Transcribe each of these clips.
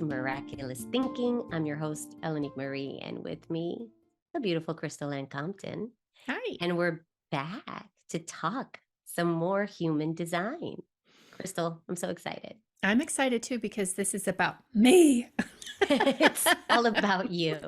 to Miraculous Thinking. I'm your host, Elenique Marie, and with me, the beautiful Crystal Ann Compton. Hi. And we're back to talk some more human design. Crystal, I'm so excited. I'm excited too because this is about me. It's all about you.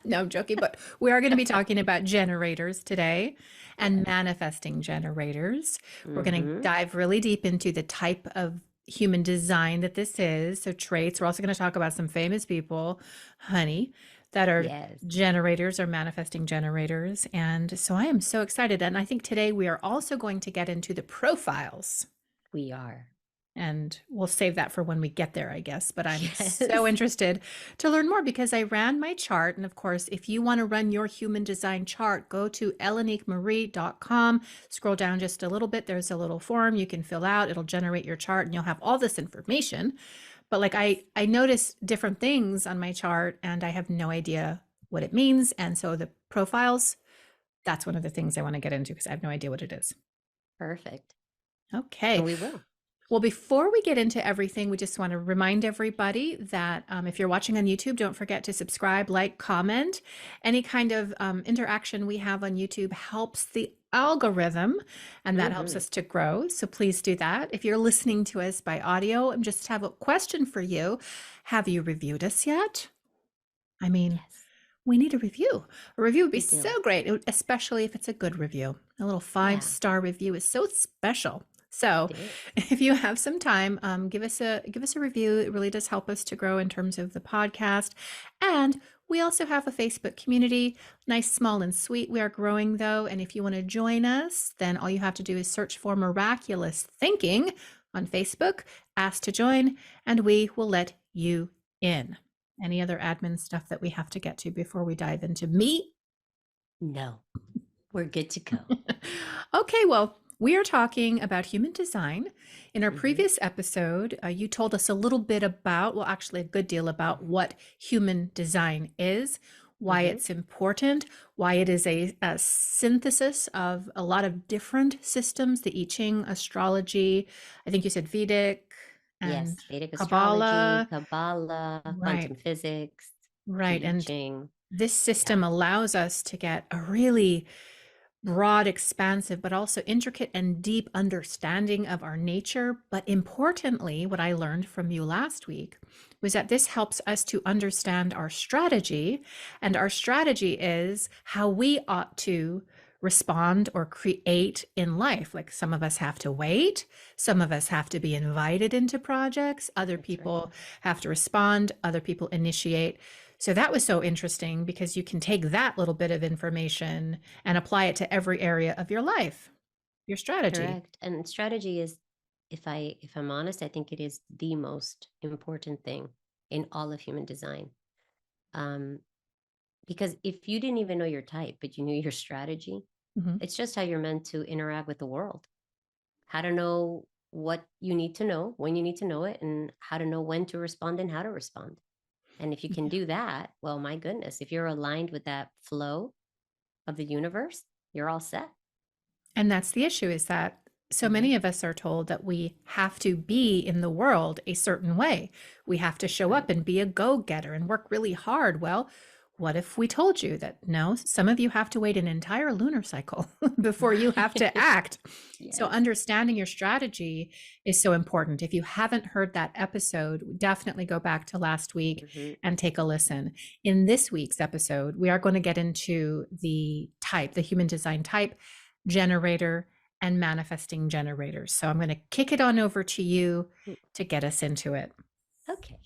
No, I'm joking, but we are going to be talking about generators today and Yes. manifesting generators. We're going to Mm-hmm. dive really deep into the type of human design that this is. So, traits. We're also going to talk about some famous people, honey, that are Yes, generators or manifesting generators. And so, I am so excited. And I think today we are also going to get into the profiles. we are. And we'll save that for when we get there, I guess. But I'm so Yes. interested to learn more because I ran my chart. And of course, if you want to run your human design chart, go to eleniquemarie.com. Scroll down just a little bit. There's a little form you can fill out. It'll generate your chart and you'll have all this information. But like I notice different things on my chart and I have no idea what it means. And so the profiles, that's one of the things I want to get into because I have no idea what it is. Perfect. And Okay. we will. Well, before we get into everything, we just want to remind everybody that if you're watching on YouTube, don't forget to subscribe, like, comment. Any kind of interaction we have on YouTube helps the algorithm, and that helps Mm-hmm. us to grow. So please do that. If you're listening to us by audio, I just have a question for you. Have you reviewed us yet? I mean, Yes, we need a review. A review would be we do. so great, especially if it's a good review. A little Yeah, five-star review is so special. So, it is. if you have some time, give us a review. It really does help us to grow in terms of the podcast. And we also have a Facebook community, nice, small, and sweet. We are growing though, and if you want to join us, then all you have to do is search for Miraculous Thinking on Facebook, ask to join, and we will let you in. Any other admin stuff that we have to get to before we dive into me? No, we're good to go. Okay, well, we are talking about human design. In our Mm-hmm. previous episode, you told us a little bit about, well, actually, a good deal about what human design is, why Mm-hmm. it's important, why it is a synthesis of a lot of different systems, the I Ching, astrology, I think you said Vedic and Yes, Vedic astrology, Kabbalah. Kabbalah, Right, quantum physics, right. the I And Ching. this Yeah, system allows us to get a really broad, expansive, but also intricate and deep understanding of our nature. But importantly, what I learned from you last week was that this helps us to understand our strategy. And our strategy is how we ought to respond or create in life. Like some of us have to wait, some of us have to be invited into projects, other that's right. people have to respond, other people initiate. So that was so interesting because you can take that little bit of information and apply it to every area of your life, your strategy. Correct. And strategy is, if I'm honest, I think it is the most important thing in all of human design. Um, because if you didn't even know your type, but you knew your strategy, Mhm. it's just how you're meant to interact with the world. How to know what you need to know, when you need to know it, and how to know when to respond and how to respond. And if you can Yeah. do that, well, my goodness, if you're aligned with that flow of the universe, you're all set. And that's the issue is that so Mm-hmm. many of us are told that we have to be in the world a certain way. We have to show Right. up and be a go-getter and work really hard. Well, what if we told you that no, some of you have to wait an entire lunar cycle before you have to Right. act? So Yes. understanding your strategy is so important. If you haven't heard that episode, definitely go back to last week Mm-hmm. and take a listen. In this week's episode, we are going to get into the type, the human design type, generator, and manifesting generators. So I'm going to kick it on over to you to get us into it. Okay.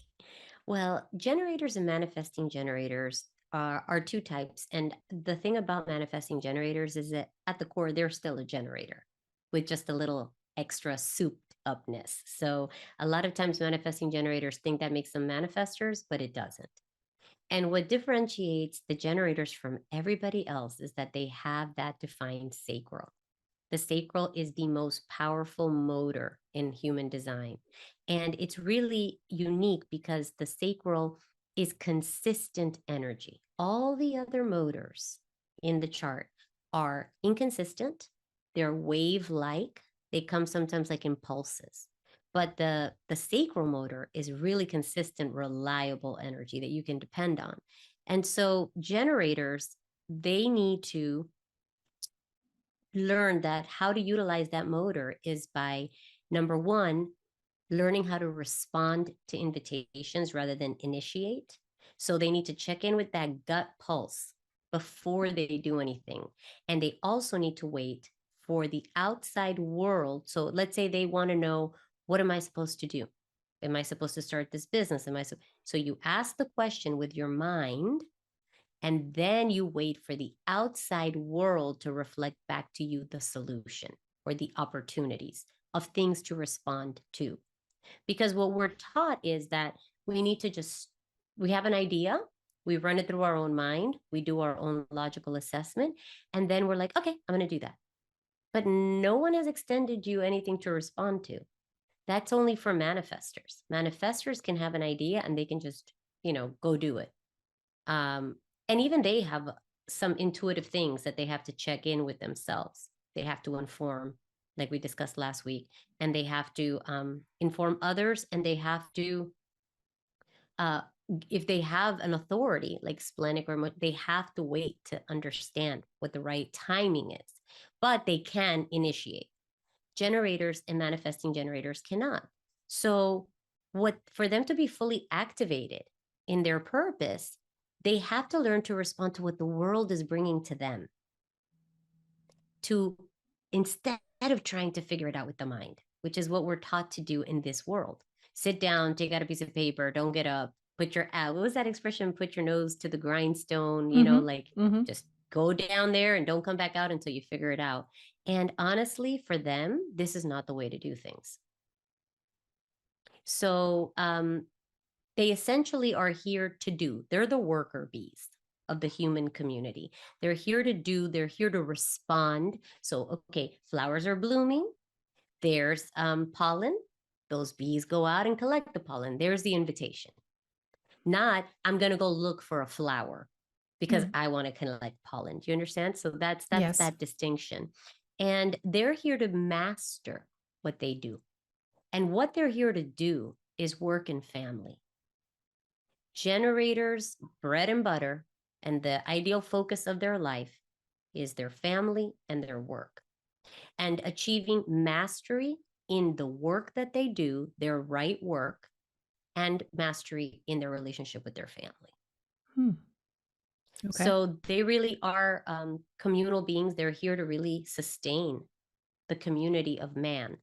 Well, generators and manifesting generators are two types. And the thing about manifesting generators is that at the core, they're still a generator with just a little extra souped upness. So a lot of times manifesting generators think that makes them manifestors, but it doesn't. And what differentiates the generators from everybody else is that they have that defined sacral. The sacral is the most powerful motor in human design. And it's really unique because the sacral is consistent energy. All the other motors in the chart are inconsistent, they're wave like, they come sometimes like impulses. But the sacral motor is really consistent, reliable energy that you can depend on. And so generators, they need to learn that how to utilize that motor is by, number one, learning how to respond to invitations rather than initiate. So they need to check in with that gut pulse before they do anything. And they also need to wait for the outside world. So let's say they want to know, what am I supposed to do? Am I supposed to start this business? So you ask the question with your mind, and then you wait for the outside world to reflect back to you the solution or the opportunities of things to respond to. Because what we're taught is that we need to just, we have an idea, we run it through our own mind, we do our own logical assessment, and then we're like, okay, I'm going to do that. But no one has extended you anything to respond to. That's only for manifestors. Manifestors can have an idea and they can just, go do it. um, and even they have some intuitive things that they have to check in with themselves. They have to inform, like we discussed last week, and they have to inform others, and they have to, uh, if they have an authority like splenic, or they have to wait to understand what the right timing is, but they can initiate. Generators and manifesting generators cannot. So, what for them to be fully activated in their purpose, they have to learn to respond to what the world is bringing to them, to, instead of trying to figure it out with the mind, which is what we're taught to do in this world. Sit down, take out a piece of paper, don't get up, put your, what was that expression? Put your nose to the grindstone, Mm-hmm. like, Mm-hmm. just go down there and don't come back out until you figure it out. And honestly, for them, this is not the way to do things. So they essentially are here to do. They're the worker bees of the human community. They're here to do, they're here to respond. So, okay, flowers are blooming. There's pollen. Those bees go out and collect the pollen. There's the invitation. Not, I'm going to go look for a flower because Mm. I want to collect pollen. Do you understand? So that's Yes. that distinction. And they're here to master what they do. And what they're here to do is work in family. Generators, bread and butter, and the ideal focus of their life is their family and their work. And achieving mastery in the work that they do, their right work, and mastery in their relationship with their family. Hmm. Okay. So they really are communal beings. They're here to really sustain the community of man.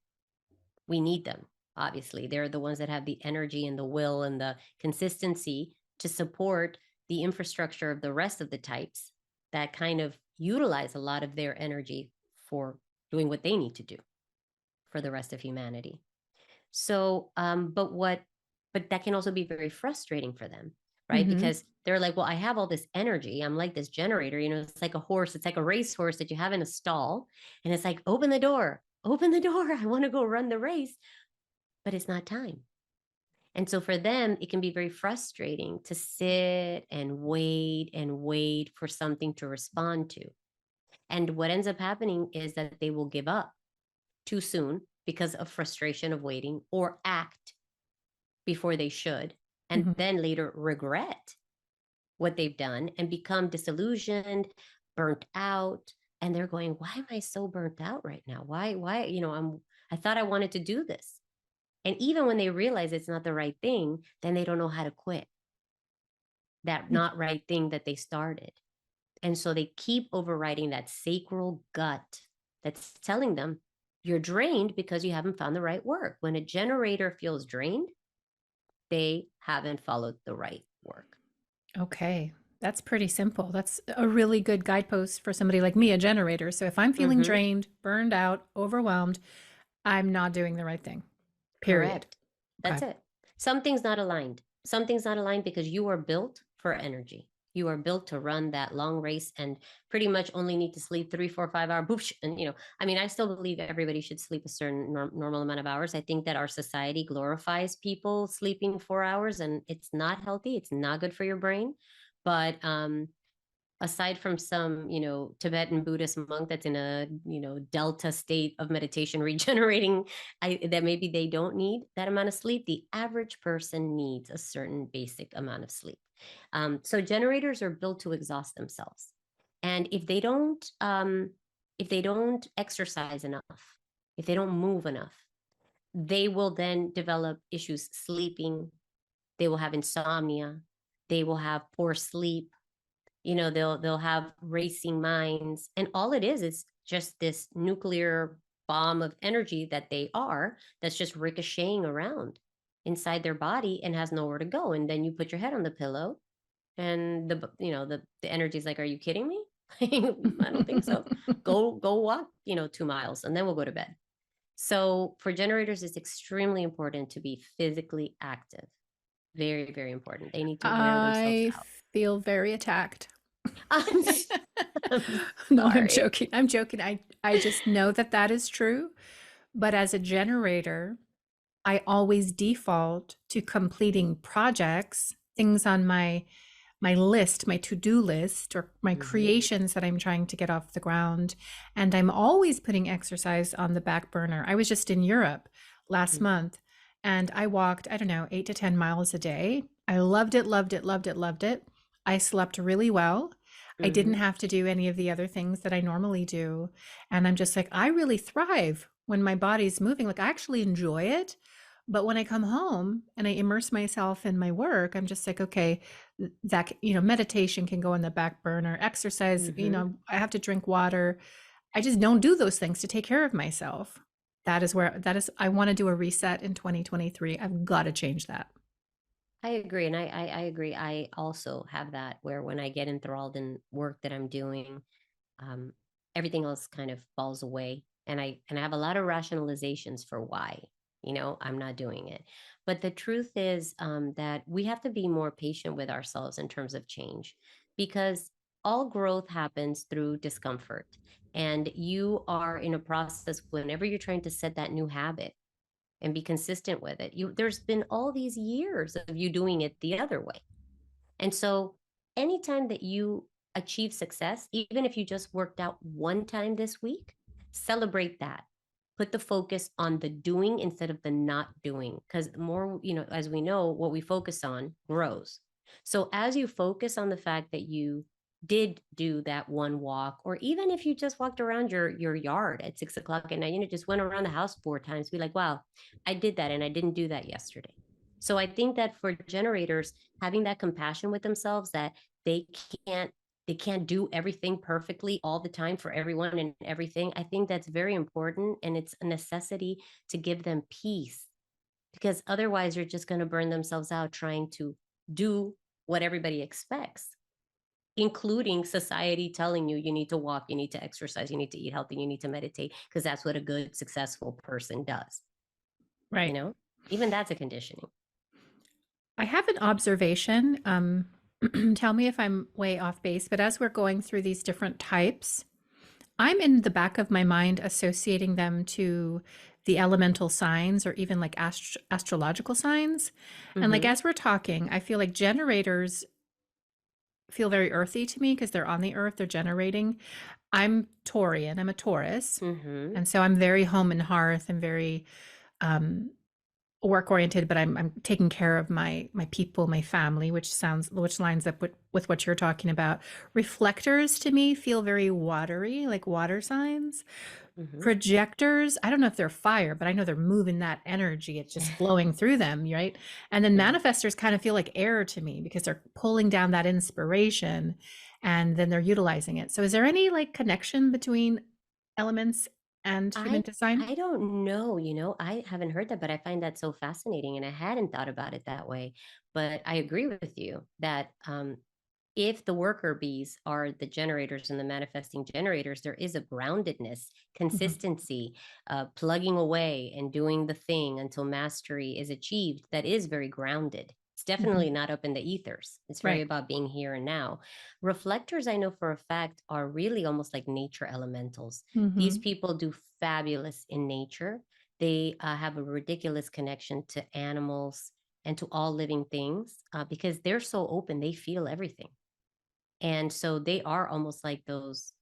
We need them, obviously. They're the ones that have the energy and the will and the consistency to support the infrastructure of the rest of the types that kind of utilize a lot of their energy for doing what they need to do for the rest of humanity. So, but that can also be very frustrating for them, right? Mm-hmm. Because they're like, well, I have all this energy. I'm like this generator, it's like a horse, it's like a racehorse that you have in a stall. And it's like, open the door, open the door. I want to go run the race, but it's not time. And so for them, it can be very frustrating to sit and wait for something to respond to. And what ends up happening is that they will give up too soon because of frustration of waiting, or act before they should, and Mm-hmm. then later regret what they've done and become disillusioned, burnt out. And they're going, why am I so burnt out right now? Why, I thought I wanted to do this. And even when they realize it's not the right thing, then they don't know how to quit that not right thing that they started. And so they keep overriding that sacral gut that's telling them you're drained because you haven't found the right work. When a generator feels drained, they haven't followed the right work. Okay. That's pretty simple. That's a really good guidepost for somebody like me, a generator. So if I'm feeling Mm-hmm. drained, burned out, overwhelmed, I'm not doing the right thing. Period. Correct. That's Okay. it. Something's not aligned. Something's not aligned because you are built for energy. You are built to run that long race and pretty much only need to sleep 3, 4, 5 hours. Boosh, and I still believe everybody should sleep a certain normal amount of hours. I think that our society glorifies people sleeping 4 hours, and it's not healthy. It's not good for your brain. But aside from some, Tibetan Buddhist monk that's in a, delta state of meditation regenerating, that maybe they don't need that amount of sleep. The average person needs a certain basic amount of sleep. So generators are built to exhaust themselves. And if they don't exercise enough, if they don't move enough, they will then develop issues sleeping. They will have insomnia. They will have poor sleep. They'll have racing minds, and all it is just this nuclear bomb of energy that they are, that's just ricocheting around inside their body and has nowhere to go. And then you put your head on the pillow, and the energy is like, are you kidding me? I don't think so. Go walk 2 miles, and then we'll go to bed. So for generators, it's extremely important to be physically active. Very, very important. They need to wear themselves I out. feel very attacked. I'm, I'm No, I'm sorry. joking. I'm joking. I just know that that is true. But as a generator, I always default to completing projects, things on my list, my to-do list, or my Mhm. creations that I'm trying to get off the ground. And I'm always putting exercise on the back burner. I was just in Europe last Mhm. month and I walked, I don't know, 8 to 10 miles a day. I loved it, loved it, loved it, loved it. I slept really well. I didn't Mhm. have to do any of the other things that I normally do. And I'm just like, I really thrive when my body's moving. Like, I actually enjoy it. But when I come home and I immerse myself in my work, I'm just like, okay, that, meditation can go on the back burner, exercise, Mhm. I have to drink water. I just don't do those things to take care of myself. That is I want to do a reset in 2023. I've got to change that. I agree, and I agree. I also have that where when I get enthralled in work that I'm doing, um, everything else kind of falls away, and I have a lot of rationalizations for why I'm not doing it. But the truth is, that we have to be more patient with ourselves in terms of change, because all growth happens through discomfort, and you are in a process whenever you're trying to set that new habit and be consistent with it. There's been all these years of you doing it the other way. And so anytime that you achieve success, even if you just worked out one time this week, celebrate that. Put the focus on the doing instead of the not doing. Because more, as we know, what we focus on grows. So as you focus on the fact that you did do that one walk, or even if you just walked around your yard at 6 o'clock at night, just went around the house 4 times, be like, wow, I did that and I didn't do that yesterday. So I think that for generators, having that compassion with themselves, that they can't they can't do everything perfectly all the time for everyone and everything, I think that's very important, and it's a necessity to give them peace, because otherwise you're just going to burn themselves out trying to do what everybody expects, including society telling you need to walk, you need to exercise, you need to eat healthy, you need to meditate, because that's what a good successful person does you Right. know Even that's a conditioning. I have an observation. Tell me if I'm way off base, but as we're going through these different types, I'm in the back of my mind associating them to the elemental signs or even like astrological signs. And like Mm-hmm. as we're talking, I feel like generators feel very earthy to me because they're on the earth, they're generating. I'm Taurian, I'm a Taurus. Mm-hmm. And so I'm very home and hearth and very um, work oriented, but I'm taking care of my people, my family, which lines up with what you're talking about. Reflectors to me feel very watery, like water signs. Mm-hmm. Projectors, I don't know if they're fire, but I know they're moving that energy. It's just flowing through them, right? And then Right. manifestors kind of feel like air to me because they're pulling down that inspiration and then they're utilizing it. So is there any like connection between elements and human I design? I don't know, I haven't heard that, but I find that so fascinating, and I hadn't thought about it that way. But I agree with you that, if the worker bees are the generators and the manifesting generators, there is a groundedness, Mhm. consistency, plugging away and doing the thing until mastery is achieved, that is very grounded. It's Mhm. definitely not up in the ethers. It's very Right. about being here and now. Reflectors, I know for a fact, are really almost like nature elementals. These Mhm. people do fabulous in nature. They have a ridiculous connection to animals and to all living things, because they're so open, they feel everything. And so they are almost like those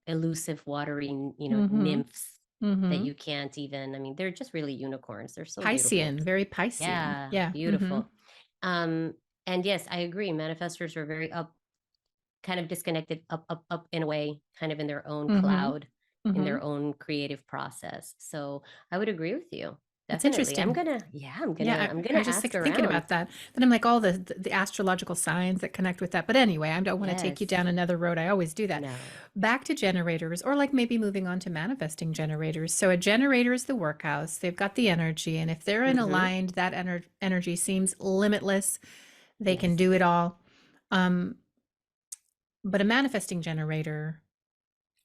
elusive, watery, Mm-hmm. nymphs that Mm-hmm. you can't even, I mean, they're just really unicorns. They're so beautiful. Piscean, very Piscean. Yeah, Yeah. Mm-hmm. beautiful. Um, and yes, I agree. Manifestors are very up, kind of disconnected, up in a way, kind of in their own Mm-hmm. cloud, in Mm-hmm. their own creative process. So I would agree with you. It's Definitely. interesting. Yeah, I'm I gonna was just ask like thinking around. about that. Then I'm like all the astrological signs that connect with that. But anyway, I don't want to take you Yes. down another road. I always do that. No. Back to generators, or like maybe moving on to manifesting generators. So a generator is the workhouse. They've got the energy, and if they're in Mm-hmm. aligned, that energy seems limitless. They can Yes. do it all. Um, but a manifesting generator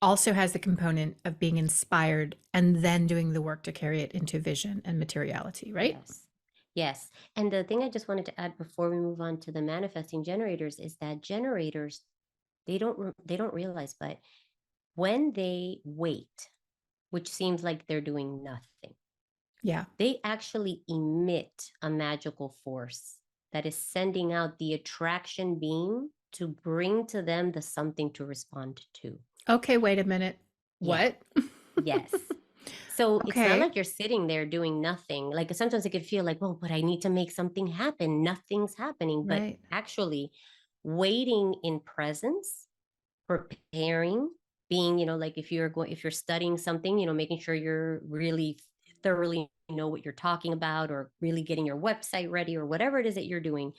also has the component of being inspired and then doing the work to carry it into vision and materiality, right? Yes. Yes. And the thing I just wanted to add before we move on to the manifesting generators is that generators, they don't realize, but when they wait, which seems like they're doing nothing, Yeah. they actually emit a magical force that is sending out the attraction beam to bring to them the something to respond to. Okay, wait a minute. Yeah. What? Yes. So it's not Okay. like you're sitting there doing nothing. Like sometimes it could feel like, well, but I need to make something happen. Nothing's happening. But Right. actually, waiting in presence, preparing, being, like if you're studying something, making sure you're really thoroughly know what you're talking about, or really getting your website ready, or whatever it is that you're doing.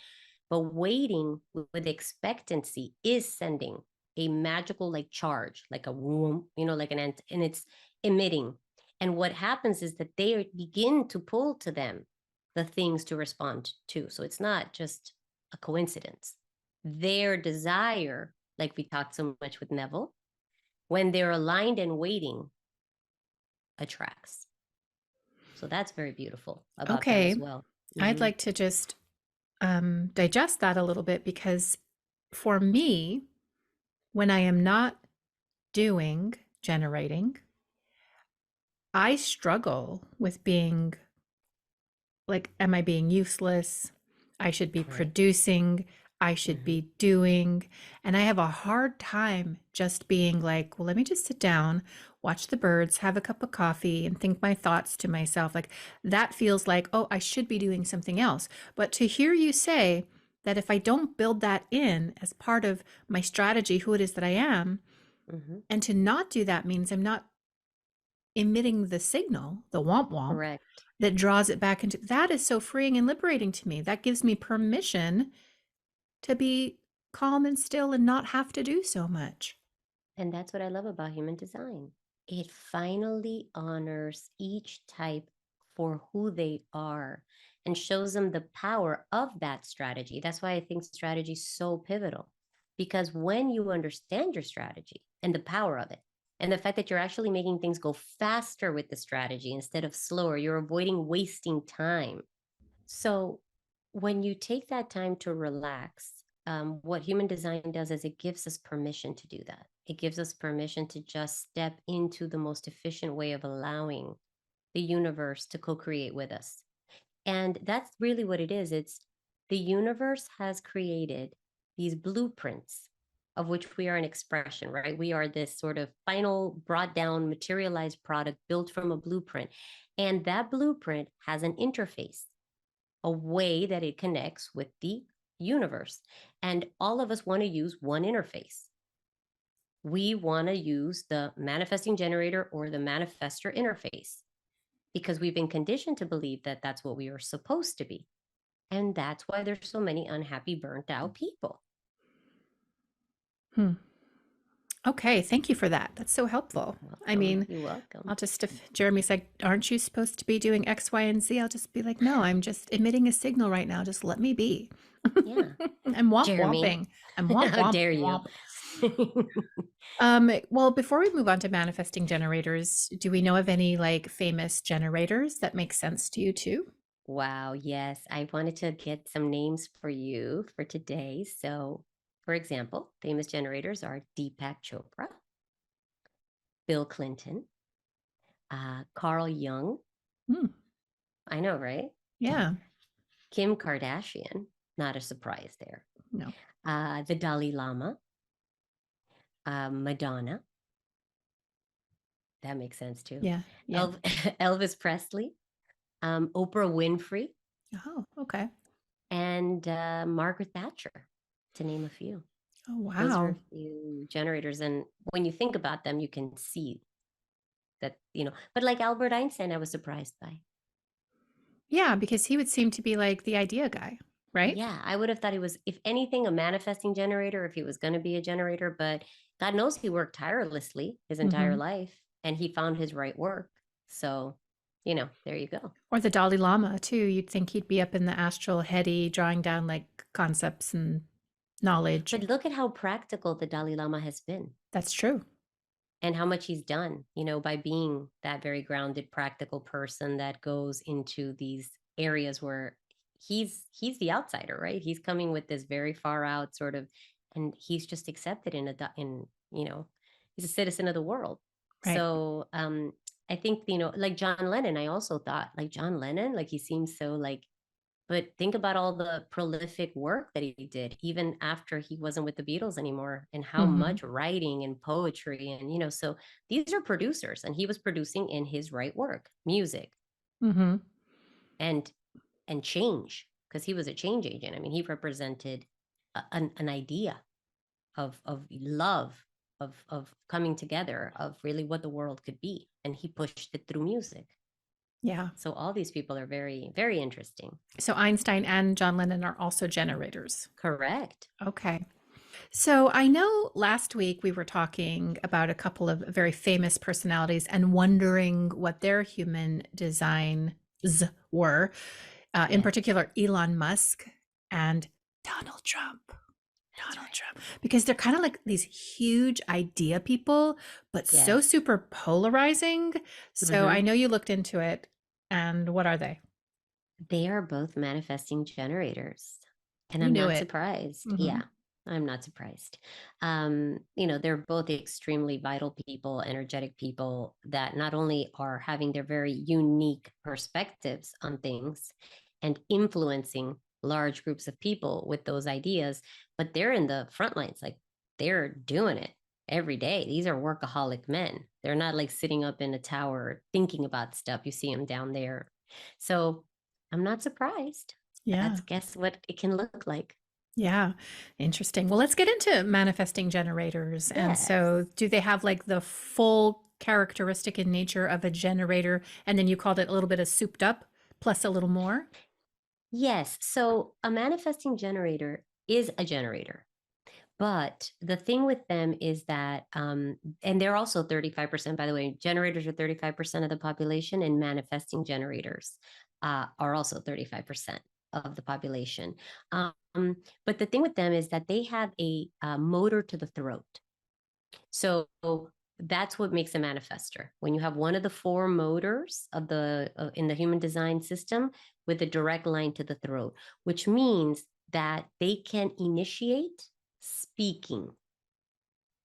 But waiting with expectancy is sending a magical like charge, like a womb, like an ant, and it's emitting. And what happens is that they begin to pull to them the things to respond to. So it's not just a coincidence. Their desire, like we talked so much with Neville, when they're aligned and waiting, attracts. So that's very beautiful about them Okay. as well. I'd Mm-hmm. like to just digest that a little bit because for me, when I am not doing generating, I struggle with being like, am I being useless? I should be Right. producing. I should Mm-hmm. be doing. And I have a hard time just being like, well, let me just sit down, watch the birds, have a cup of coffee, and think my thoughts to myself. Like that feels like, oh, I should be doing something else. But to hear you say that if I don't build that in as part of my strategy, who it is that I am, Mm-hmm. and to not do that means I'm not emitting the signal, the womp womp, Correct. that draws it back into that is so freeing and liberating to me. That gives me permission to be calm and still and not have to do so much. And that's what I love about human design. It finally honors each type for who they are and shows them the power of that strategy. That's why I think strategy is so pivotal, because when you understand your strategy and the power of it, and the fact that you're actually making things go faster with the strategy instead of slower, you're avoiding wasting time. So when you take that time to relax, what human design does is it gives us permission to do that. It gives us permission to just step into the most efficient way of allowing the universe to co-create with us. And that's really what it is. It's the universe has created these blueprints of which we are an expression, right? We are this sort of final brought down materialized product built from a blueprint. And that blueprint has an interface, a way that it connects with the universe. And all of us want to use one interface. We want to use the manifesting generator or the manifestor interface because we've been conditioned to believe that that's what we are supposed to be. And that's why there's so many unhappy, burnt out people. Hmm. Okay, thank you for that. That's so helpful. I Welcome. mean, You're I'll welcome. just, if Jeremy's like, aren't you supposed to be doing X, Y, and Z? I'll just be like, no, I'm just emitting a signal right now. Just let me be. Yeah. I'm womp Jeremy, womping. I'm womp how womp dare you? womp. Well, before we move on to manifesting generators, do we know of any like famous generators that make sense to you too? Wow. Yes. I wanted to get some names for you for today. So, for example, famous generators are Deepak Chopra, Bill Clinton, Carl Jung. Hmm. I know, right? Yeah. Kim Kardashian. Not a surprise there. No. The Dalai Lama. Madonna. That makes sense too. Yeah. Yeah. Elvis Presley, Oprah Winfrey, Oh, okay. and Margaret Thatcher, to name a few. Oh, Those are wow. a few generators. And when you think about them, you can see that, but like Albert Einstein, I was surprised by. Yeah, because he would seem to be like the idea guy, right? Yeah, I would have thought he was, if anything, a manifesting generator, if he was going to be a generator, but God knows he worked tirelessly his entire Hmm. life and he found his right work. So, there you go. Or the Dalai Lama too. You'd think he'd be up in the astral heady, drawing down like concepts and knowledge. But look at how practical the Dalai Lama has been That's true. and how much he's done, by being that very grounded, practical person that goes into these areas where he's the outsider, right? He's coming with this very far out sort of, and he's just accepted he's a citizen of the world. Right. So I think, like John Lennon, I also thought like John Lennon, like he seems so like, but think about all the prolific work that he did, even after he wasn't with the Beatles anymore, and how Hmm. much writing and poetry. And, so these are producers, and he was producing in his right work, music Hmm. and change, because he was a change agent. I mean, he represented an idea of love, of coming together, of really what the world could be. And he pushed it through music. Yeah. So all these people are very, very interesting. So Einstein and John Lennon are also generators. Correct. Okay. So I know last week we were talking about a couple of very famous personalities and wondering what their human designs were, in Yes. particular, Elon Musk and Donald Trump. That's Donald right. Trump, because they're kind of like these huge idea people, but so Yes. super polarizing. So I Hmm. know you looked into it. And what are they? They are both manifesting generators. And You I'm knew not it. surprised. Hmm. Yeah, I'm not surprised. They're both extremely vital people, energetic people that not only are having their very unique perspectives on things and influencing large groups of people with those ideas, but they're in the front lines. Like they're doing it every day. These are workaholic men. They're not like sitting up in a tower thinking about stuff. You see them down there. So I'm not surprised. That's Yeah. guess what it can look like. Yeah. Interesting. Well, let's get into manifesting generators. And Yes. so, do they have like the full characteristic and nature of a generator? And then you called it a little bit of souped up plus a little more? Yes. So a manifesting generator is a generator. But the thing with them is that, and they're also 35%, by the way, generators are 35% of the population, and manifesting generators are also 35% of the population. Um, but the thing with them is that they have a motor to the throat. So that's what makes a manifester. When you have one of the four motors of the in the human design system with a direct line to the throat, which means that they can initiate speaking,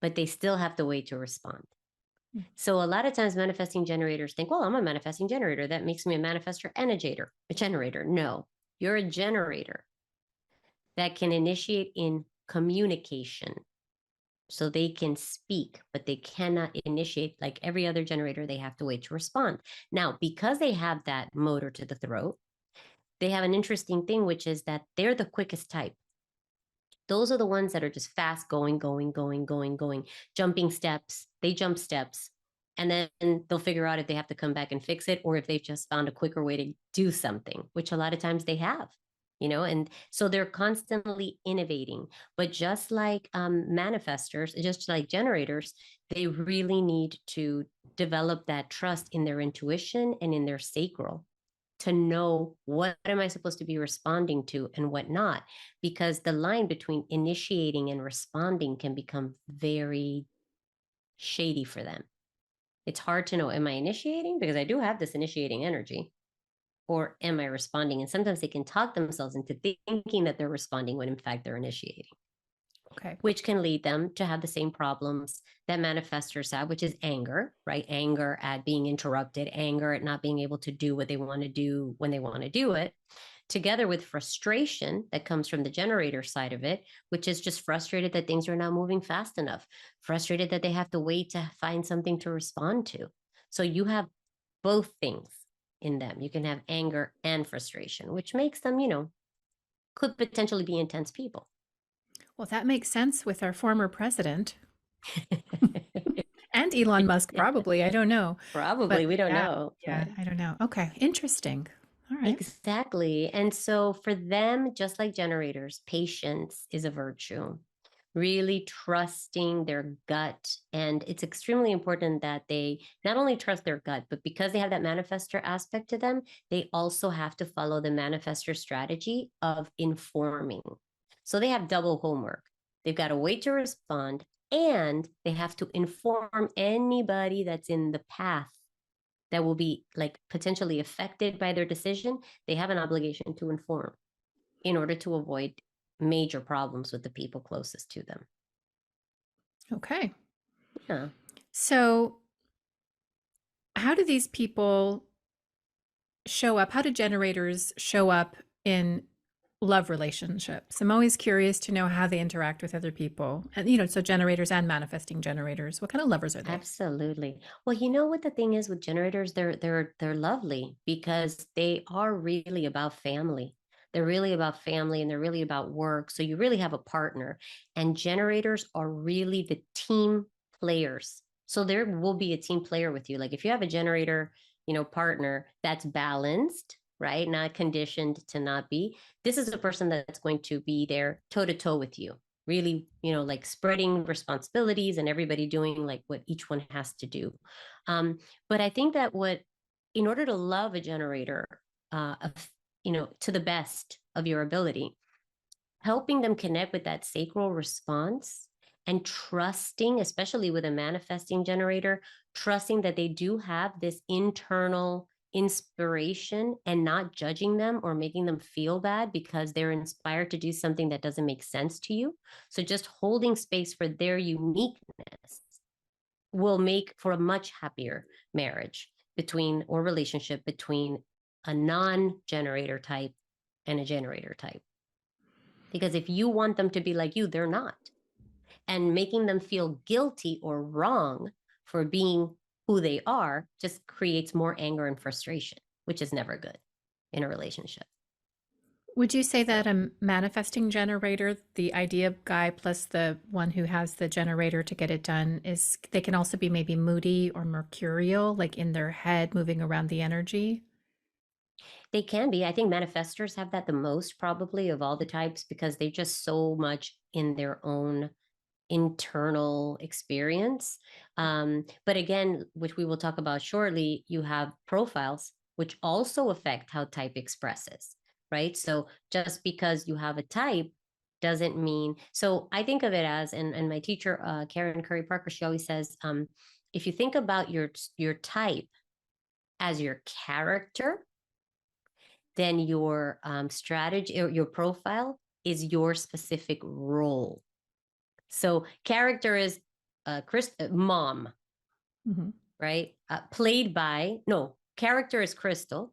but they still have to wait to respond. So a lot of times manifesting generators think, well, I'm a manifesting generator. That makes me a manifester and a generator. No, you're a generator that can initiate in communication. So they can speak, but they cannot initiate. Like every other generator, they have to wait to respond. Now, because they have that motor to the throat, they have an interesting thing, which is that they're the quickest type. Those are the ones that are just fast going, going, going, going, going, jumping steps. They jump steps, and then they'll figure out if they have to come back and fix it or if they've just found a quicker way to do something, which a lot of times they have. And so they're constantly innovating. But just like manifestors, just like generators, they really need to develop that trust in their intuition and in their sacral to know what am I supposed to be responding to and what not, because the line between initiating and responding can become very shady for them. It's hard to know, am I initiating because I do have this initiating energy, or am I responding? And sometimes they can talk themselves into thinking that they're responding when in fact they're initiating, Okay. which can lead them to have the same problems that manifestors have, which is anger, right? Anger at being interrupted, anger at not being able to do what they want to do when they want to do it. together with frustration that comes from the generator side of it, which is just frustrated that things are not moving fast enough, frustrated that they have to wait to find something to respond to. So you have both things in them. You can have anger and frustration, which makes them, could potentially be intense people. Well, that makes sense with our former president and Elon Musk, probably. I don't know. But Probably, we don't yeah, know, yeah, but I don't know. Okay, interesting. All right. exactly. And so for them, just like generators, patience is a virtue. Really trusting their gut. And it's extremely important that they not only trust their gut, but because they have that manifestor aspect to them, they also have to follow the manifestor strategy of informing. So they have double homework. They've got to wait to respond, and they have to inform anybody that's in the path that will be like potentially affected by their decision. They have an obligation to inform in order to avoid major problems with the people closest to them. Okay. Yeah, So, how do these people show up? How do generators show up in love relationships? I'm always curious to know how they interact with other people. And, so generators and manifesting generators, what kind of lovers are they? absolutely. Well, you know what the thing is with generators, they're lovely because they are really about family. They're really about family and they're really about work. So you really have a partner. And generators are really the team players. So there will be a team player with you. Like if you have a generator, partner that's balanced, right? Not conditioned to not be. This is a person that's going to be there toe to toe with you, really, like spreading responsibilities and everybody doing like what each one has to do. But I think that in order to love a generator, of, to the best of your ability, helping them connect with that sacral response and trusting, especially with a manifesting generator, trusting that they do have this internal inspiration and not judging them or making them feel bad because they're inspired to do something that doesn't make sense to you. So just holding space for their uniqueness will make for a much happier marriage between or relationship between a non-generator type and a generator type. Because if you want them to be like you, they're not. And making them feel guilty or wrong for being who they are just creates more anger and frustration, which is never good in a relationship. Would you say that So a manifesting generator, the idea guy plus the one who has the generator to get it done, is they can also be maybe moody or mercurial, like in their head, moving around the energy? they can be. I think manifestors have that the most probably of all the types because they're just so much in their own internal experience. But again, which we will talk about shortly, you have profiles, which also affect how type expresses, right? So just because you have a type doesn't mean. So I think of it as, and my teacher, Karen Curry Parker, she always says, if you think about your type as your character, then your strategy or your profile is your specific role. So character is mom, Mhm. right? Played by, no, character is Crystal,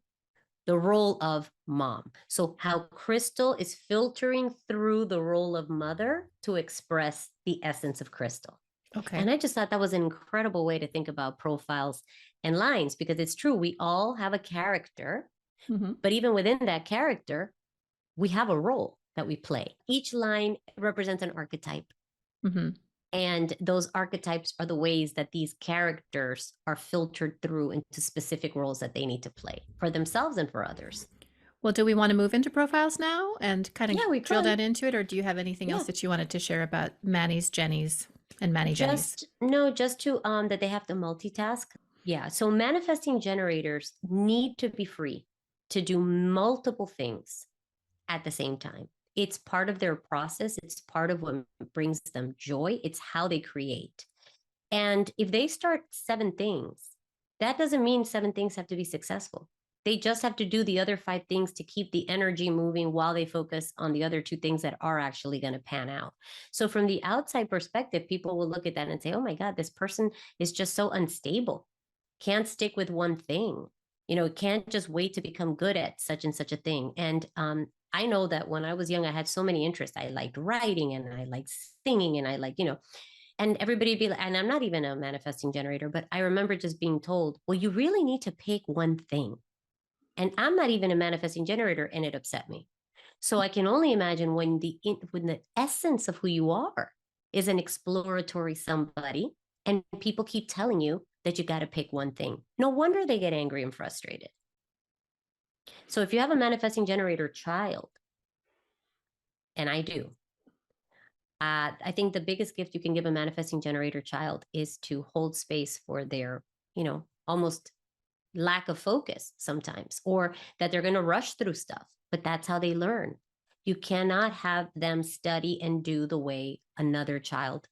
the role of mom. So how Crystal is filtering through the role of mother to express the essence of Crystal. Okay. And I just thought that was an incredible way to think about profiles and lines because it's true. We all have a character, Mhm. but even within that character, we have a role that we play. Each line represents an archetype. Mhm. And those archetypes are the ways that these characters are filtered through into specific roles that they need to play for themselves and for others. Well, do we want to move into profiles now and kind of Yeah, we drill could. down into it, or do you have anything else Yeah. that you wanted to share about Manny's, Jenny's, and Manny Jenny's? Just no, just to that they have to multitask. Yeah. So manifesting generators need to be free to do multiple things at the same time. It's part of their process. It's part of what brings them joy. It's how they create. And if they start seven things, that doesn't mean seven things have to be successful. They just have to do the other five things to keep the energy moving while they focus on the other two things that are actually going to pan out. So, from the outside perspective, people will look at that and say, oh my God, this person is just so unstable, can't stick with one thing. It can't just wait to become good at such and such a thing. And I know that when I was young, I had so many interests. I liked writing and I liked singing and I like, and everybody would be like, and I'm not even a manifesting generator, but I remember just being told, well, you really need to pick one thing. And I'm not even a manifesting generator, and it upset me. So I can only imagine when the essence of who you are is an exploratory somebody, and people keep telling you that you got to pick one thing. No wonder they get angry and frustrated. So if you have a manifesting generator child, and I do, I think the biggest gift you can give a manifesting generator child is to hold space for their, almost lack of focus sometimes, or that they're going to rush through stuff, but that's how they learn. You cannot have them study and do the way another child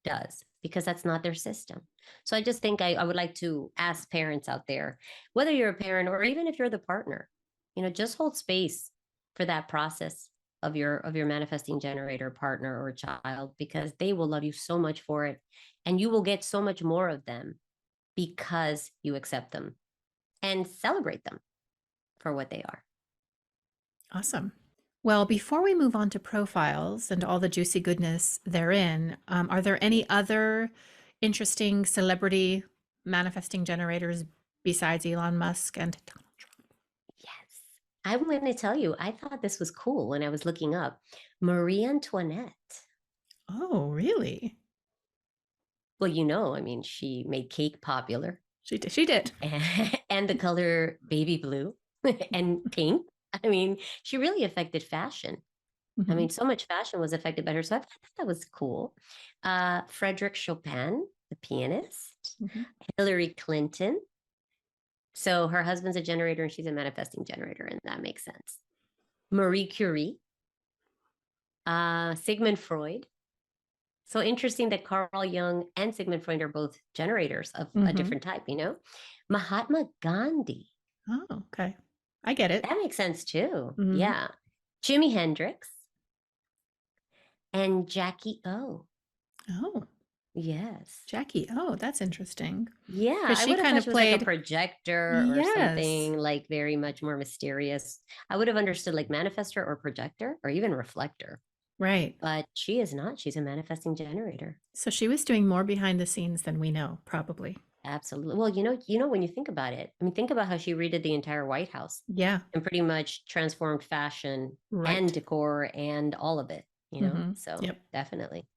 does, because that's not their system. So I just think I would like to ask parents out there, whether you're a parent or even if you're the partner, just hold space for that process of your manifesting generator partner or child, because they will love you so much for it, and you will get so much more of them because you accept them and celebrate them for what they are. Awesome. Well, before we move on to profiles and all the juicy goodness therein, are there any other interesting celebrity manifesting generators besides Elon Musk and Donald Trump? Yes. I'm going to tell you, I thought this was cool when I was looking up Marie Antoinette. Oh, really? Well, I mean, she made cake popular She did. She did. and the color baby blue and pink. I mean, she really affected fashion. I Hmm. mean, so much fashion was affected by her. So I thought that was cool. Frederick Chopin, the pianist, Hmm. Hillary Clinton. So her husband's a generator and she's a manifesting generator, and that makes sense. Marie Curie, Sigmund Freud. So interesting that Carl Jung and Sigmund Freud are both generators of a Hmm. different type, Mahatma Gandhi. Oh, okay. I get it. That makes sense too. Hmm. Yeah. Jimi Hendrix and Jackie O. Oh, Yes. Jackie. Oh, that's interesting. Yeah, Because I she would have kind thought of she was like a played, projector or yes, something like very much more mysterious. I would have understood like manifestor or projector or even reflector, right. but she is not. She's a manifesting generator. So she was doing more behind the scenes than we know, probably. Absolutely. Well, when you think about it, I mean, think about how she redid the entire White House Yeah, and pretty much transformed fashion and right. decor and all of it. Hmm. So Yep. definitely.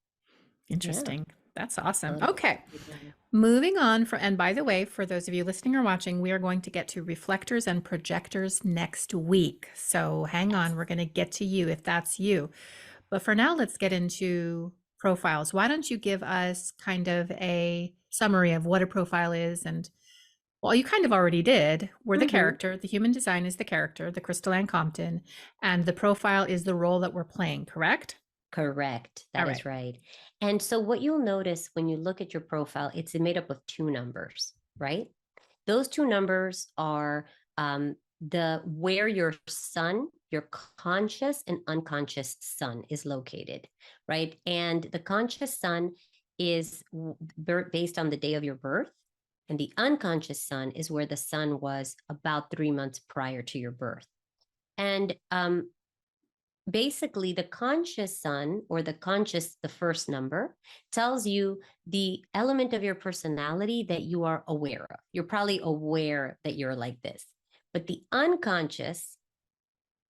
Yeah, Interesting. That's a awesome. little bit Okay. together. Moving on from, and by the way, for those of you listening or watching, we are going to get to reflectors and projectors next week. So hang Yes. on, we're going to get to you if that's you. But for now, let's get into profiles. Why don't you give us kind of a summary of what a profile is? And well, you kind of already did. We're the Hmm. character, the human design is the character, the Crystal Ann Compton, and the profile is the role that we're playing, correct? Correct. All That right. is right. And so what you'll notice when you look at your profile, it's made up of two numbers, right? Those two numbers are the where your sun, your conscious and unconscious sun is located, right? And the conscious sun is based on the day of your birth, and the unconscious sun is where the sun was about 3 months prior to your birth. And basically the conscious sun, or the first number, tells you the element of your personality that you are aware of. You're probably aware that you're like this, but the unconscious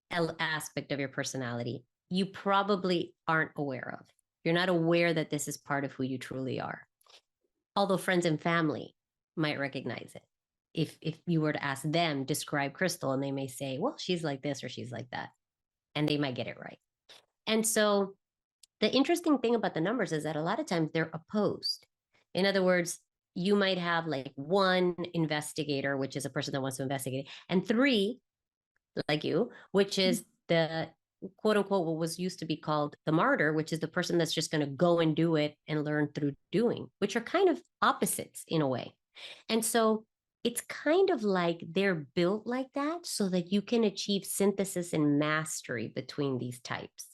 aspect of your personality, you probably aren't aware of. You're not aware that this is part of who you truly are, although friends and family might recognize it. If you were to ask them, describe Crystal, and they may say, well, she's like this or she's like that, and they might get it right. And so the interesting thing about the numbers is that a lot of times they're opposed. In other words, you might have like one investigator, which is a person that wants to investigate, and three, like you, which is the quote unquote what was used to be called the martyr, which is the person that's just going to go and do it and learn through doing, which are kind of opposites in a way. And so it's kind of like they're built like that so that you can achieve synthesis and mastery between these types.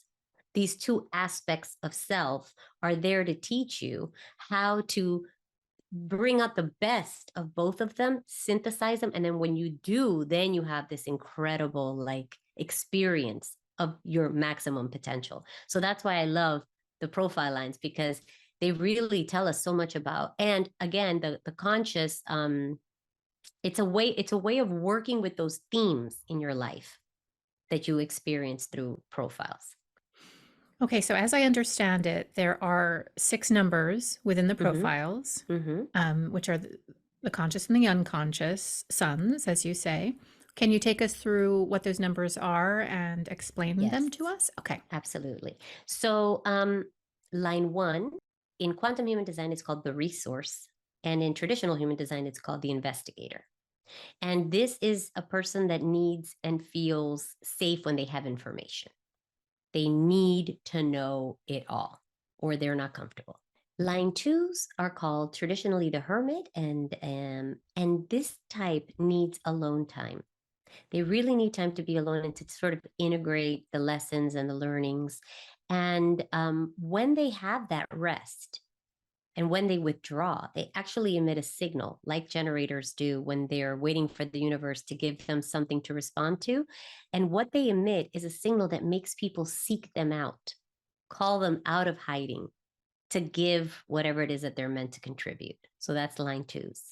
These two aspects of self are there to teach you how to bring out the best of both of them, synthesize them, and then when you do, then you have this incredible like experience of your maximum potential. So that's why I love the profile lines, because they really tell us so much about, and again, the conscious, it's a way of working with those themes in your life that you experience through profiles. Okay, so as I understand it, there are 6 numbers within the Mm-hmm. profiles, Mm-hmm. which are the conscious and the unconscious suns, as you say. Can you take us through what those numbers are and explain them Yes. to us? Okay. Absolutely. So, line one in quantum human design is called the resource, and in traditional human design, it's called the investigator. And this is a person that needs and feels safe when they have information. They need to know it all, or they're not comfortable. Line twos are called traditionally the hermit, and this type needs alone time. They really need time to be alone and to sort of integrate the lessons and the learnings. And when they have that rest and when they withdraw, they actually emit a signal like generators do when they're waiting for the universe to give them something to respond to. And what they emit is a signal that makes people seek them out, call them out of hiding to give whatever it is that they're meant to contribute. So that's line twos.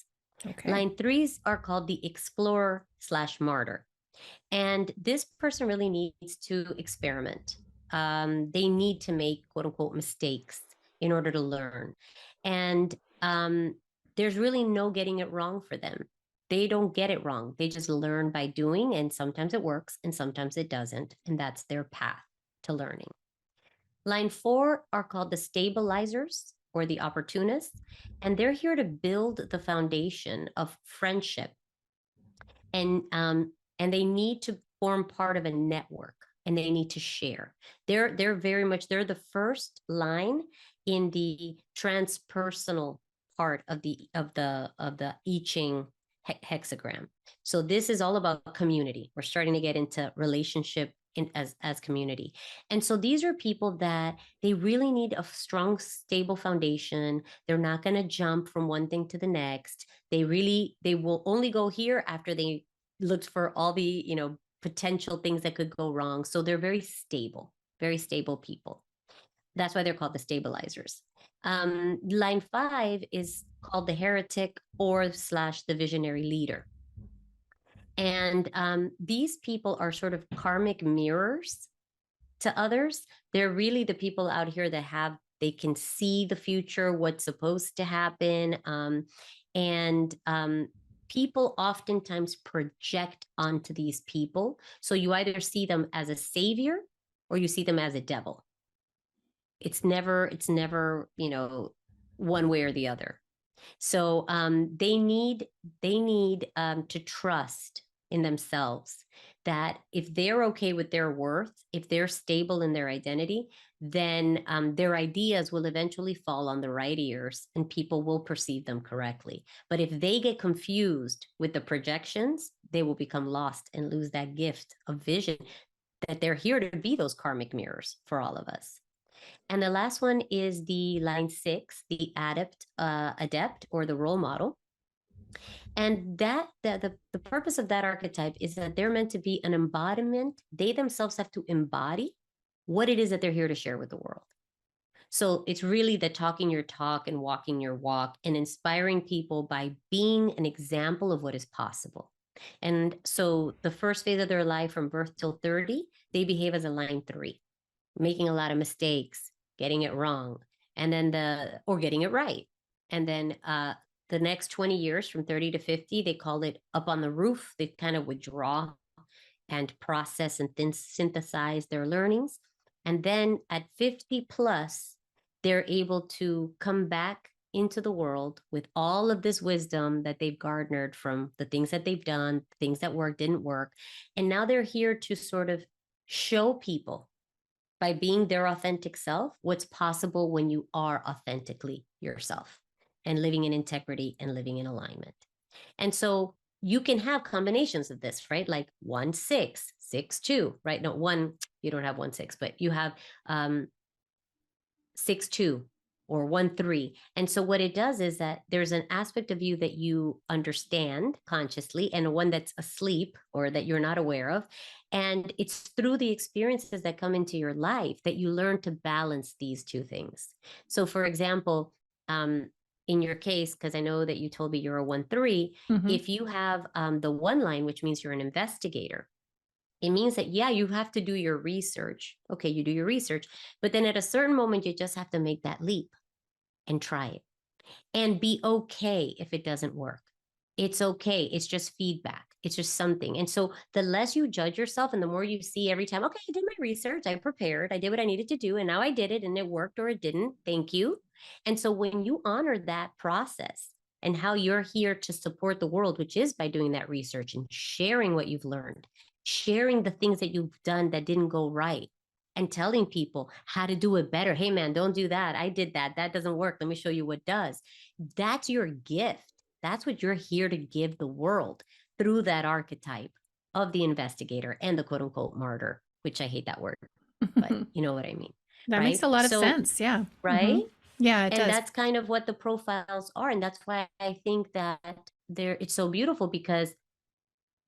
Okay. Line threes are called the explorer slash martyr. And this person really needs to experiment. They need to make quote unquote mistakes in order to learn. And there's really no getting it wrong for them. They don't get it wrong. They just learn by doing. And sometimes it works and sometimes it doesn't. And that's their path to learning. Line four are called the stabilizers or the opportunists. And they're here to build the foundation of friendship, and they need to form part of a network, and they need to share. They're very much, they're the first line in the transpersonal part of the I Ching hexagram. So this is all about community. We're starting to get into relationship as community. And so these are people that they really need a strong, stable foundation. They're not going to jump from one thing to the next. They will only go here after they looked for all the potential things that could go wrong. So they're very stable people. That's why they're called the stabilizers. Line five is called the heretic or slash the visionary leader. And these people are sort of karmic mirrors to others. They're really the people out here that they can see the future, what's supposed to happen. And people oftentimes project onto these people. So you either see them as a savior or you see them as a devil. It's never, one way or the other. So they need to trust in themselves that if they're okay with their worth, if they're stable in their identity, then their ideas will eventually fall on the right ears and people will perceive them correctly. But if they get confused with the projections, they will become lost and lose that gift of vision, that they're here to be those karmic mirrors for all of us. And the last one is the line six, the adept or the role model. And the purpose of that archetype is that they're meant to be an embodiment. They themselves have to embody what it is that they're here to share with the world. So it's really the talking your talk and walking your walk and inspiring people by being an example of what is possible. And so the first phase of their life from birth till 30, they behave as a line three, making a lot of mistakes, getting it wrong, and then or getting it right. And then the next 20 years from 30 to 50, they call it up on the roof. They kind of withdraw and process and then synthesize their learnings. And then at 50 plus, they're able to come back into the world with all of this wisdom that they've garnered from the things that they've done, things that work, didn't work. And now they're here to sort of show people by being their authentic self what's possible when you are authentically yourself and living in integrity and living in alignment. And so you can have combinations of this, right? Like 1 6 6 2, right? No, one, you don't have 1 6, but you have 6 2. or 1-3. And so what it does is that there's an aspect of you that you understand consciously and one that's asleep or that you're not aware of. And it's through the experiences that come into your life that you learn to balance these two things. So for example, in your case, because I know that you told me you're a 1-3, Hmm. if you have the one line, which means you're an investigator, it means that, yeah, you have to do your research. Okay, you do your research, but then at a certain moment, you just have to make that leap and try it and be okay if it doesn't work. It's okay. It's just feedback. It's just something. And so the less you judge yourself and the more you see every time, okay, I did my research, I prepared, I did what I needed to do, and now I did it and it worked or it didn't. Thank you. And so when you honor that process and how you're here to support the world, which is by doing that research and sharing what you've learned, sharing the things that you've done that didn't go right, and telling people how to do it better. Hey, man, don't do that. I did that. That doesn't work. Let me show you what does. That's your gift. That's what you're here to give the world through that archetype of the investigator and the quote unquote martyr, which I hate that word, but you know what I mean, That makes right? a lot of So, sense. Yeah. Hmm. right. Yeah, it And does. that's kind of what the profiles are. And that's why I think that it's so beautiful because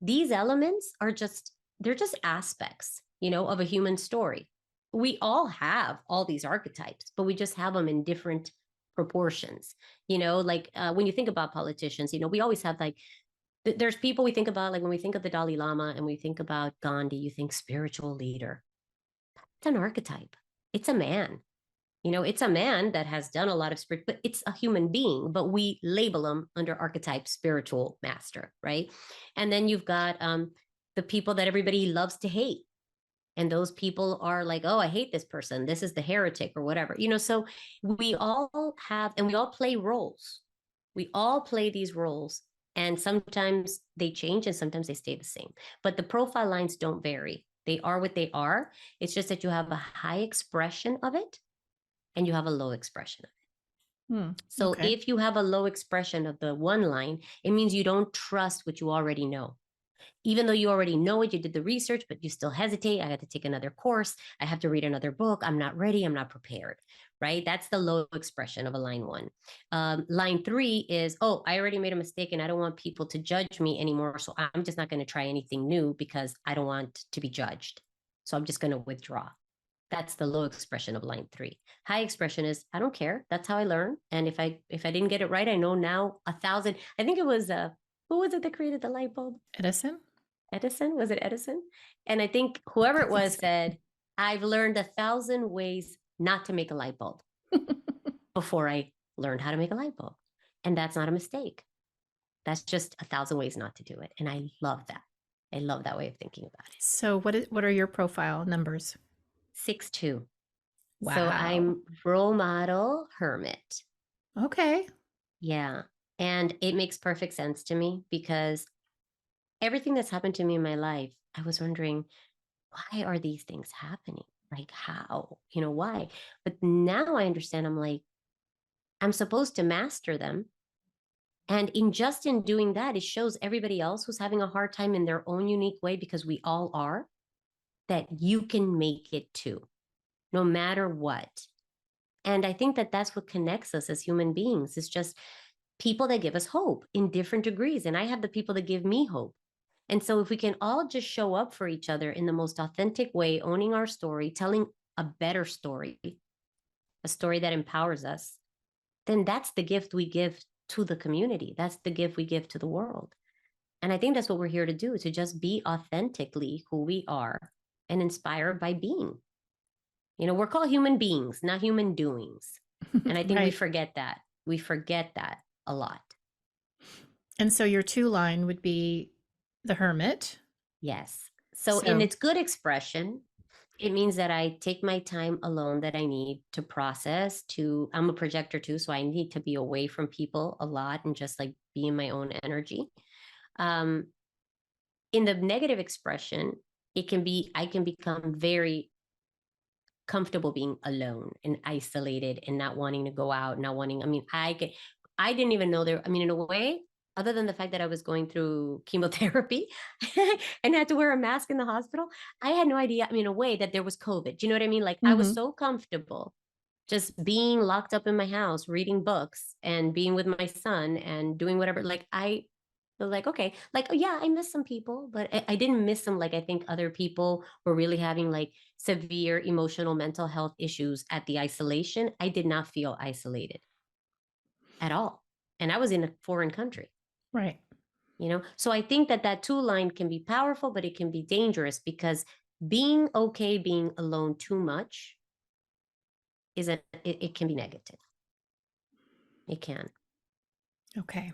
these elements are just, they're just aspects, of a human story. We all have all these archetypes, but we just have them in different proportions. Like when you think about politicians, we always have like there's people we think about, like when we think of the Dalai Lama and we think about Gandhi, you think spiritual leader. It's an archetype. It's a man. It's a man that has done a lot of spirit, but it's a human being, but we label them under archetype spiritual master, right? And then you've got the people that everybody loves to hate. And those people are like, oh, I hate this person. This is the heretic or whatever. So we all have, and we all play roles. We all play these roles. And sometimes they change and sometimes they stay the same. But the profile lines don't vary. They are what they are. It's just that you have a high expression of it and you have a low expression of it. Hmm. So Okay. if you have a low expression of the one line, it means you don't trust what you already know. Even though you already know it, you did the research, but you still hesitate. I have to take another course. I have to read another book. I'm not ready. I'm not prepared. Right? That's the low expression of a line one. Line 3 is, oh, I already made a mistake and I don't want people to judge me anymore. So I'm just not going to try anything new because I don't want to be judged. So I'm just going to withdraw. That's the low expression of line 3. High expression is, I don't care. That's how I learn. And if I didn't get it right, I know now 1,000. I think it was who was it that created the light bulb? Edison? Edison? Was it Edison? And I think whoever I it think was so. said, I've learned 1,000 ways not to make a light bulb before I learned how to make a light bulb. And that's not a mistake. That's just 1,000 ways not to do it. And I love that. I love that way of thinking about it. So what are your profile numbers? 6-2. So Wow. I'm role model hermit. Okay. Yeah. And it makes perfect sense to me because everything that's happened to me in my life, I was wondering, why are these things happening? Like, how? Why? But now I understand, I'm like, I'm supposed to master them. And in doing that, it shows everybody else who's having a hard time in their own unique way, because we all are, that you can make it too, no matter what. And I think that that's what connects us as human beings. It's just people that give us hope in different degrees. And I have the people that give me hope. And so if we can all just show up for each other in the most authentic way, owning our story, telling a better story, a story that empowers us, then that's the gift we give to the community. That's the gift we give to the world. And I think that's what we're here to do, to just be authentically who we are and inspired by being. We're called human beings, not human doings. And I think we Right. forget that. We forget that a lot. And so your two line would be the hermit. Yes. So in So, its good expression, it means that I take my time alone that I need to process. I'm a projector too, so I need to be away from people a lot and just like be in my own energy. Um, in the negative expression, I can become very comfortable being alone and isolated and not wanting to go out, not wanting, I didn't even know there, in a way, other than the fact that I was going through chemotherapy and had to wear a mask in the hospital, I had no idea, in a way, that there was COVID. Do you know what I mean? Like I was mhm. so comfortable just being locked up in my house, reading books and being with my son and doing whatever. Like I feel like, okay, like, oh yeah, I miss some people, but I didn't miss them. Like I think other people were really having like severe emotional mental health issues at the isolation. I did not feel isolated at all. And I was in a foreign country, Right. So I think that that two line can be powerful, but it can be dangerous because being okay being alone too much it can be negative. It can. Okay.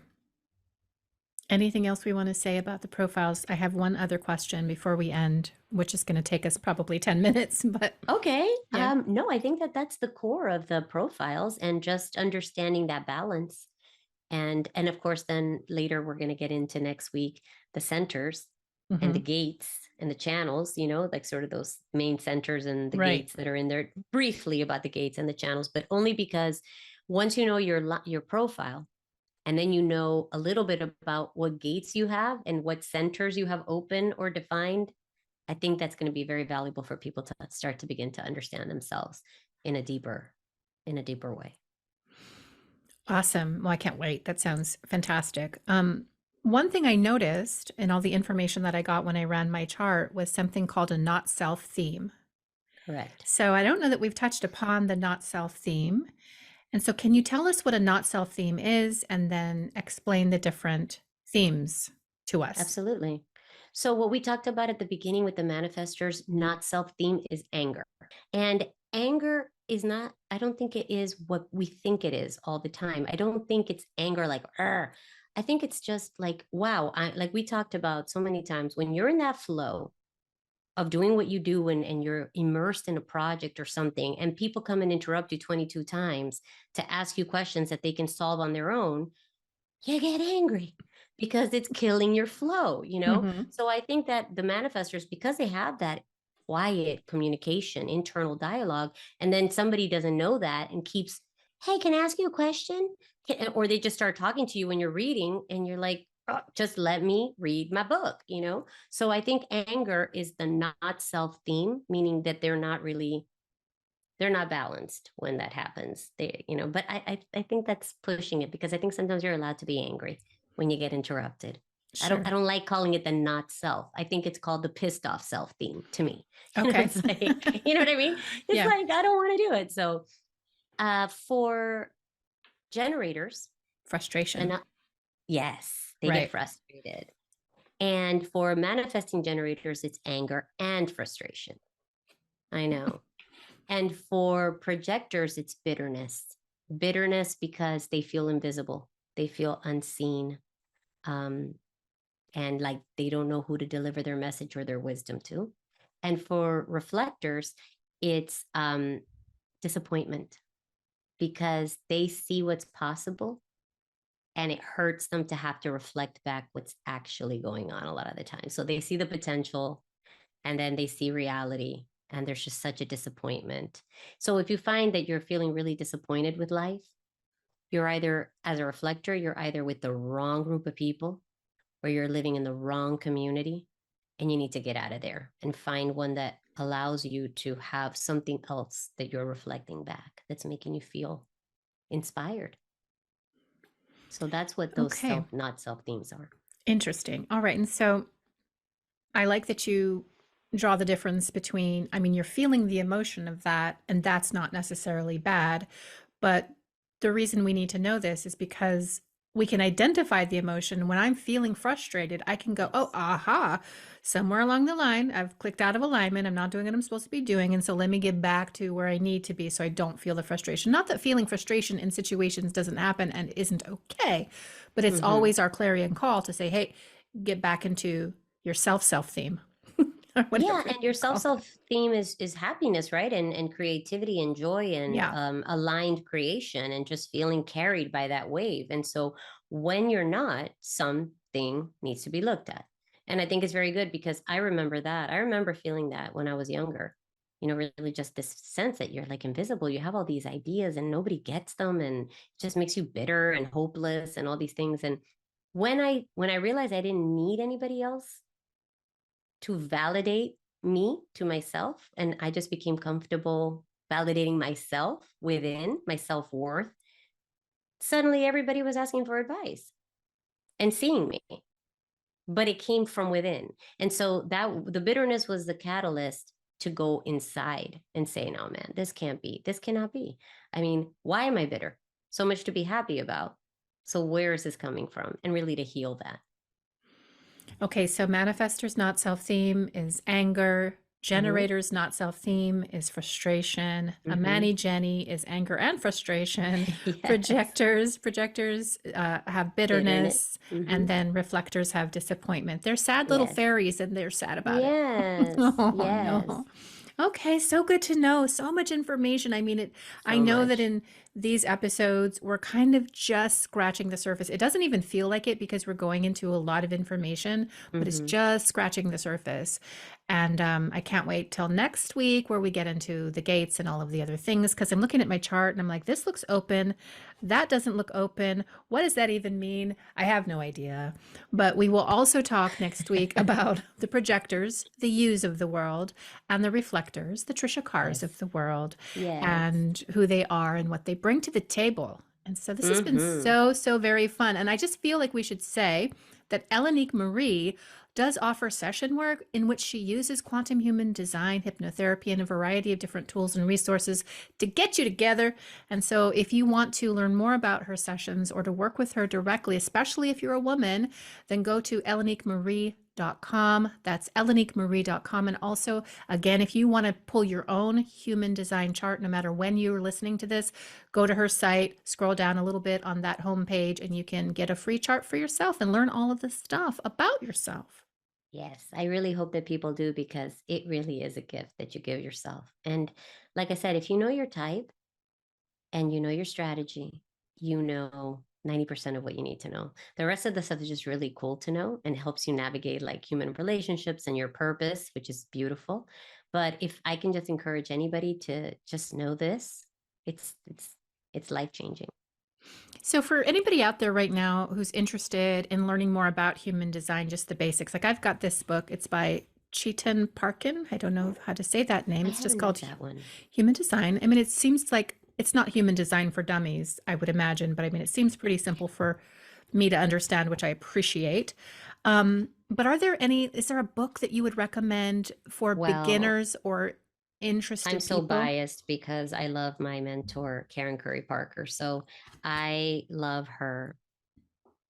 Anything else we want to say about the profiles? I have one other question before we end, which is going to take us probably 10 minutes, but Okay. yeah. No, I think that that's the core of the profiles and just understanding that balance. And of course, then later we're going to get into next week the centers and the Hmm. gates and the channels, like sort of those main centers and the Right. gates that are in there. Briefly about the gates and the channels, but only because once you know your profile, and then you know a little bit about what gates you have and what centers you have open or defined, I think that's going to be very valuable for people to start to begin to understand themselves in a deeper way. Awesome. Well, I can't wait. That sounds fantastic. One thing I noticed in all the information that I got when I ran my chart was something called a not self theme. Correct. So I don't know that we've touched upon the not self theme. And so, can you tell us what a not self theme is and then explain the different themes to us? Absolutely. So, what we talked about at the beginning with the manifestors, not self theme, is anger. And anger is not, I don't think it is what we think it is all the time. I don't think it's anger like, "Arr." I think it's just like, wow, like we talked about so many times, when you're in that flow of doing what you do and you're immersed in a project or something, and people come and interrupt you 22 times to ask you questions that they can solve on their own, you get angry because it's killing your flow. Hmm. So I think that the manifestors, because they have that quiet communication, internal dialogue, and then somebody doesn't know that and keeps, hey, can I ask you a question? Or they just start talking to you when you're reading and you're like, oh, just let me read my book. So I think anger is the not self theme, meaning that they're not balanced when that happens. But I think that's pushing it because I think sometimes you're allowed to be angry when you get interrupted. I don't Sure. I don't like calling it the not self. I think it's called the pissed off self theme to me. Okay. It's like, you know what I mean? It's Yeah. like I don't want to do it. So for generators, the Frustration. not yes, they get Right. frustrated. And for manifesting generators, it's anger and frustration. I know. And for projectors, it's bitterness. Bitterness because they feel invisible, they feel unseen, um, and like they don't know who to deliver their message or their wisdom to. And for reflectors, it's disappointment because they see what's possible and it hurts them to have to reflect back what's actually going on a lot of the time. So they see the potential and then they see reality and there's just such a disappointment. So if you find that you're feeling really disappointed with life, you're either, as a reflector, you're either with the wrong group of people or you're living in the wrong community and you need to get out of there and find one that allows you to have something else that you're reflecting back that's making you feel inspired. So that's what those Okay. self not self themes are. Interesting. All right. And so I like that you draw the difference between, I mean, you're feeling the emotion of that, and that's not necessarily bad. But the reason we need to know this is because we can identify the emotion. When I'm feeling frustrated, I can go, oh, Yes. aha, somewhere along the line, I've clicked out of alignment. I'm not doing what I'm supposed to be doing. And so let me get back to where I need to be so I don't feel the frustration. Not that feeling frustration in situations doesn't happen and isn't okay, but it's Mm-hmm. always our clarion call to say, hey, get back into your self theme or Yeah, whatever and your you call it. self theme is happiness, right? And creativity and joy and Yeah. aligned creation and just feeling carried by that wave. And so when you're not, something needs to be looked at. And I think it's very good because I remember that. I remember feeling that when I was younger. Really just this sense that you're like invisible. You have all these ideas and nobody gets them, and it just makes you bitter and hopeless and all these things. And when I realized I didn't need anybody else to validate me to myself. And I just became comfortable validating myself within, my self-worth, suddenly everybody was asking for advice and seeing me, but it came from within. And so that the bitterness was the catalyst to go inside and say, no, man, this can't be, this cannot be. I mean, why am I bitter? So much to be happy about. So where is this coming from? And really to heal that. Okay, so manifestor's not self-theme is anger. Mm-hmm. Generator's not self-theme is frustration. A Mm-hmm. Manny Jenny is anger and frustration. Yes. Projectors have Bitterness. bitterness, Mm-hmm. and then reflectors have disappointment. They're sad little Yes. fairies, and they're sad about it. Yes. Oh Yes. no. Okay, so good to know. So much information. I mean, I So know that much. in these episodes, we're kind of just scratching the surface. It doesn't even feel like it because we're going into a lot of information, but it's Mm-hmm. just scratching the surface. And I can't wait till next week where we get into the gates and all of the other things because I'm looking at my chart and I'm like, this looks open. That doesn't look open. What does that even mean? I have no idea. But we will also talk next week about the projectors, the yous of the world, and the reflectors, the Trisha Cars of Yes. the world, Yes. and who they are and what they bring to the table. And so this has been Mm-hmm. so, so very fun. And I just feel like we should say that Elenique Marie does offer session work in which she uses quantum human design, hypnotherapy, and a variety of different tools and resources to get you together. And so if you want to learn more about her sessions or to work with her directly, especially if you're a woman, then go to eleniquemarie.com. That's eleniquemarie.com. And also, again, if you want to pull your own human design chart, no matter when you're listening to this, go to her site, scroll down a little bit on that homepage, and you can get a free chart for yourself and learn all of this stuff about yourself. Yes, I really hope that people do because it really is a gift that you give yourself. And like I said, if you know your type and you know your strategy, you know 90% of what you need to know. The rest of the stuff is just really cool to know and helps you navigate like human relationships and your purpose, which is beautiful. But if I can just encourage anybody to just know this, it's life changing. So, for anybody out there right now who's interested in learning more about human design, just the basics, like I've got this book, it's by Chetan Parkin. I don't know how to say that name. I It's just haven't called read that one. Human Design. I mean, it seems like it's not human design for dummies, I would imagine, but I mean, it seems pretty simple for me to understand, which I appreciate. But is there a book that you would recommend for Well, beginners or I'm interested so people? biased because I love my mentor, Karen Curry Parker. So I love her.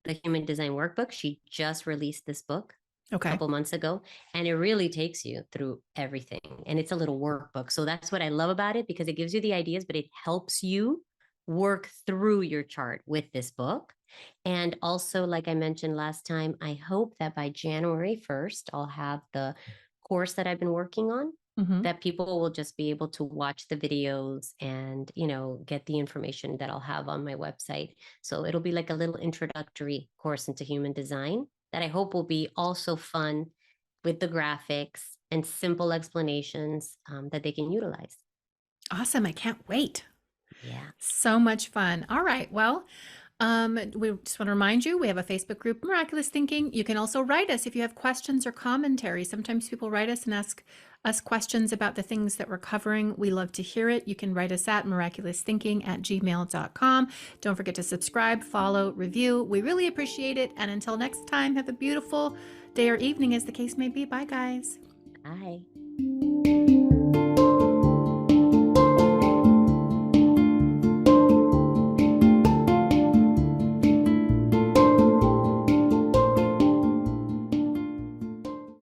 The Human Design Workbook, she just released this book a Okay. couple months ago, and it really takes you through everything. And it's a little workbook. So that's what I love about it because it gives you the ideas, but it helps you work through your chart with this book. And also, like I mentioned last time, I hope that by January 1st, I'll have the course that I've been working on, Hmm. that people will just be able to watch the videos and, get the information that I'll have on my website. So it'll be like a little introductory course into human design that I hope will be also fun with the graphics and simple explanations that they can utilize. Awesome. I can't wait. Yeah. So much fun. All right. Well, we just want to remind you we have a Facebook group, Miraculous Thinking. You can also write us if you have questions or commentary. Sometimes people write us and ask us questions about the things that we're covering. We love to hear it. You can write us at miraculousthinking@gmail.com. Don't forget to subscribe, follow, review. We really appreciate it. And until next time, have a beautiful day or evening, as the case may be. Bye, guys. Bye.